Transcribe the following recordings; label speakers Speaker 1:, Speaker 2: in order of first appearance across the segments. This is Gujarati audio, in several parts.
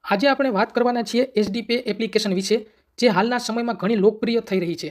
Speaker 1: આજે આપણે વાત કરવાના છીએ એચડી પે એપ્લિકેશન વિશે, જે હાલના સમયમાં ઘણી લોકપ્રિય થઈ રહી છે.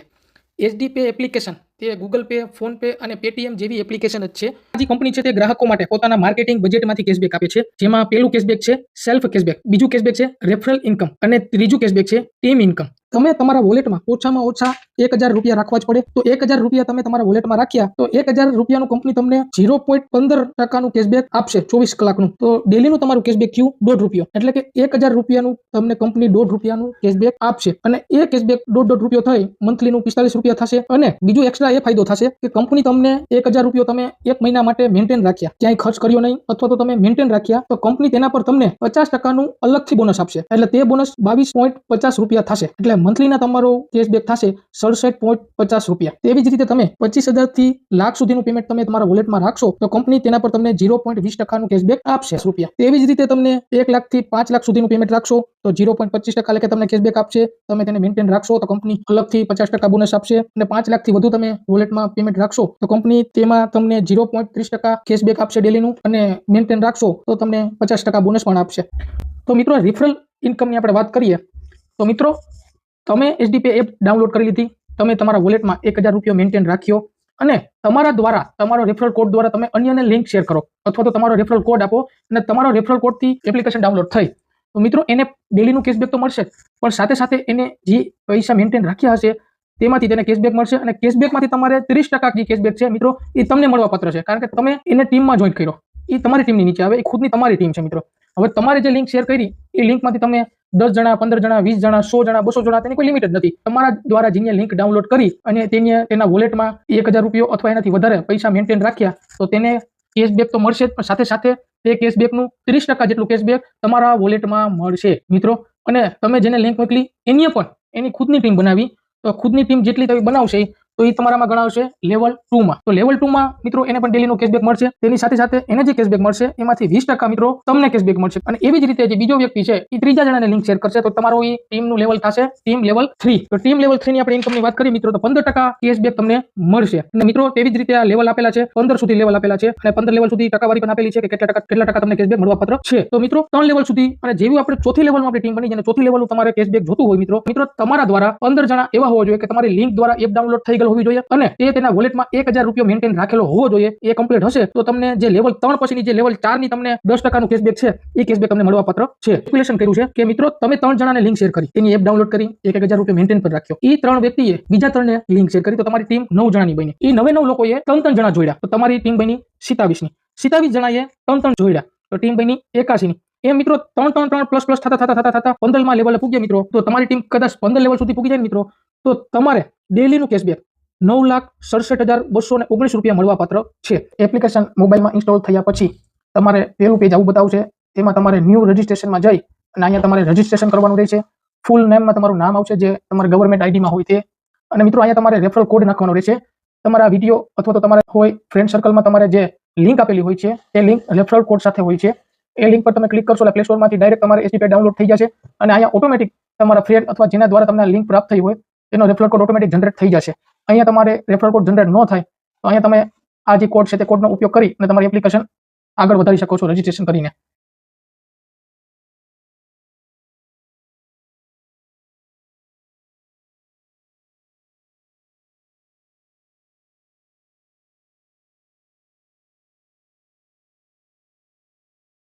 Speaker 1: એચડી પે એપ્લિકેશન તે ગૂગલ પે, ફોન પે અને પેટીએમ જેવી એપ્લિકેશન જ છે. આ જે કંપની છે તે ગ્રાહકો માટે પોતાના માર્કેટિંગ બજેટમાંથી કેશબેક આપે છે, જેમાં પહેલું કેશબેક છે સેલ્ફ કેશબેક, બીજું કેશબેક છે રેફરલ ઇન્કમ અને ત્રીજું કેશબેક છે ટીમ ઇન્કમ. તમે તમારા વોલેટમાં ઓછામાં ઓછા 1000 રૂપિયા રાખવા જ પડે. તો 1000 રૂપિયા તમે તમારા વોલેટમાં રાખ્યા તો 1000 રૂપિયાનું કંપની તમને 0.15% કેશબેક આપશે 24 કલાકનું. તો ડેલીનું તમારું કેશબેક થયું ₹1.5, એટલે કે 1000 રૂપિયાનું તમને કંપની ₹1.5 કેશબેક આપશે. અને એ કેશબેક ₹1.5 થઈ મંથલીનું ₹45 થશે. અને બીજું એક્સ્ટ્રા એ ફાયદો થશે કે કંપની તમને 1000 રૂપિયા તમે એક મહિના માટે મેન્ટેન રાખ્યા, ક્યાંય ખર્ચ કર્યો નહીં, અથવા તો તમે મેન્ટેન રાખ્યા, તો કંપની તેના પર તમને 50%નું અલગથી બોનસ આપશે. એટલે તે બોનસ ₹22.50 થશે. એટલે મંથલીના તમારો કેશબેક થશે ₹67.50. તેવી જ રીતે તમે 25,000 થી લાખ સુધીનું પેમેન્ટ તમે તમારા વોલેટમાં રાખશો તો કંપની તેના પર તમને 0.20%નું કેશબેક આપશે રૂપિયા. તેવી જ રીતે તમને 1 લાખ થી 5 લાખ સુધીનું પેમેન્ટ રાખશો તો 0.25% લેખે તમને કેશબેક આપશે. તમે તેને મેન્ટેન રાખશો તો કંપની અલગથી 50% બોનસ આપશે. અને 5 લાખથી વધુ તમે વોલેટમાં પેમેન્ટ રાખશો તો કંપની તેમાં તમને 0.30% કેશબેક આપશે ડેલીનું. અને મેન્ટેન રાખશો તો તમને 50% બોનસ પણ આપશે. તો મિત્રો, રિફરલ ઇન્કમની આપણે વાત કરીએ તો મિત્રો, તમે એચડી પે એપ ડાઉનલોડ કરી લીધી, તમે તમારા વોલેટમાં 1000 રૂપિયા મેન્ટેન રાખ્યો અને તમારા દ્વારા, તમારો રેફરલ કોડ દ્વારા તમે અન્યને લિંક શેર કરો અથવા તો તમારો રેફરલ કોડ આપો અને તમારો રેફરલ કોડથી એપ્લિકેશન ડાઉનલોડ થઈ, તો મિત્રો એને ડેલીનું કેશબેક તો મળશે, પણ સાથે સાથે એને જે પૈસા મેન્ટેન રાખ્યા હશે તેમાંથી તેને કેશબેક મળશે. અને કેશબેકમાંથી તમારે 30% જે કેશબેક છે મિત્રો, એ તમને મળવાપાત્ર છે, કારણ કે તમે એને ટીમમાં જોઈન કર્યો. એ તમારી ટીમની નીચે આવે, એ ખુદની તમારી ટીમ છે મિત્રો. હવે તમારે જે લિંક શેર કરી એ લિંકમાંથી તમે 10 જણા, 15 જણા, 20 જણા, 100 જણા, 200 જણા, તેની કોઈ લિમિટ જ નથી. તમારા દ્વારા જેને લિંક ડાઉનલોડ કરી અને તેના વોલેટમાં 1000 રૂપિયા અથવા એનાથી વધારે પૈસા મેન્ટેન રાખ્યા તો તેને કેશબેક તો મળશે જ, પણ સાથે સાથે તે કેશબેકનું 30% જેટલું કેશબેક તમારા વોલેટમાં મળશે મિત્રો. અને તમે જેને લિંક મોકલી એને પણ એની ખુદની ટીમ બનાવી, તો ખુદની ટીમ જેટલી તમે બનાવશે તો એ તમારામાં ગણાવશે લેવલ 2 માં. તો લેવલ 2 માં મિત્રો એને પણ ડેલીનું કેશબેક મળશે. તેની સાથે સાથે એને જે કેશબેક મળશે એમાંથી 20% મિત્રો તમને કેશબેક મળશે. અને એવી જ રીતે જે બીજો વ્યક્તિ છે એ ત્રીજા જણાને લિંક શેર કરશે તો તમારો એ ટીમનું લેવલ થશે ટીમ લેવલ 3. તો ટીમ લેવલ 3 ની આપણે ઇન્કમની વાત કરીએ મિત્રો તો 15% કેશબેક તમને મળશે. અને મિત્રો તેવી જ રીતે આ લેવલ આપેલા છે, 15 સુધી લેવલ આપેલા છે અને 15 લેવલ સુધી ટકાવારી પણ આપેલી છે કે કેટલા ટકા તમને કેશબેક મળવાપાત્ર છે. તો મિત્રો 3 લેવલ સુધી, અને જેવી આપણે ચોથી લેવલમાં આપણી ટીમ બની જાય, ચોથી લેવલનું તમારે કેશબેક જોતું હોય મિત્રો, તમારા દ્વારા 15 જણા એવા હોવા જોઈએ કે તમારી લિંક દ્વારા એપ ડાઉનલોડ થઈ ગયેલ હોવી જોઈએ અને તે તેના વોલેટમાં 1000 રૂપિયા મેન્ટેન રાખેલો હોવો જોઈએ. એ કમ્પ્લીટ હશે તો તમને જે લેવલ 3 પછીની જે લેવલ 4 ની તમને 10%નું કેશબેક છે એ કેશબેક તમને મળવાપાત્ર છે. કેલ્ક્યુલેશન કર્યું છે કે મિત્રો, તમે 3 જણાને લિંક શેર કરી, તેની એપ ડાઉનલોડ કરી, 1000 રૂપિયા મેન્ટેન પર રાખ્યો. એ 3 વ્યક્તિએ બીજા 3 ને લિંક શેર કરી તો તમારી ટીમ 9 જણાની બની. એ 9 લોકોએ 3 જણા જોડ્યા તો તમારી ટીમ બની 27 ની. 27 જણાએ 3 જોડ્યા તો ટીમ બની 81 ની. એ મિત્રો 3 પ્લસ થતા 15માં લેવલે પૂગ્યા મિત્રો, તો તમારી ટીમ કદાચ 15 લેવલ સુધી પૂગી જાય મિત્રો, તો તમારે ડેલીનું કેશબેક 9,67,219 રૂપિયા મળવાપાત્ર છે. એપ્લિકેશન મોબાઈલમાં ઇન્સ્ટોલ થયા પછી તમારે પેલું પેજ આવું બતાવશે. તેમાં તમારે ન્યૂ રજિસ્ટ્રેશનમાં જઈ અને અહીંયા તમારે રજિસ્ટ્રેશન કરવાનું રહેશે. ફૂલ નેમમાં તમારું નામ આવશે જે તમારા ગવર્મેન્ટ આઈડીમાં હોય તે. અને મિત્રો અહીંયા તમારે રેફરલ કોડ નાખવાનો રહેશે. તમારા વિડીયો અથવા તો તમારે હોય ફ્રેન્ડ સર્કલમાં તમારે જે લિંક આપેલી હોય છે એ લિંક રેફરલ કોડ સાથે હોય છે. એ લિંક પર તમે ક્લિક કરશો એટલે પ્લે સ્ટોરમાંથી ડાયરેક્ટ તમારે એચડી પે ડાઉનલોડ થઈ જશે. અને અહીંયા ઓટોમેટિક તમારા ફ્રેન્ડ અથવા જેના દ્વારા તમને લિંક પ્રાપ્ત થઈ હોય એનો રેફરલ કોડ ઓટોમેટિક જનરેટ થઈ જશે. અહીંયા તમારે રેફરલ કોડ જનરેટ ન થાય તો અહીંયા તમે આ જે કોડ છે તે કોડનો ઉપયોગ કરી અને તમારી એપ્લિકેશન આગળ વધારી શકો છો રજિસ્ટ્રેશન કરીને.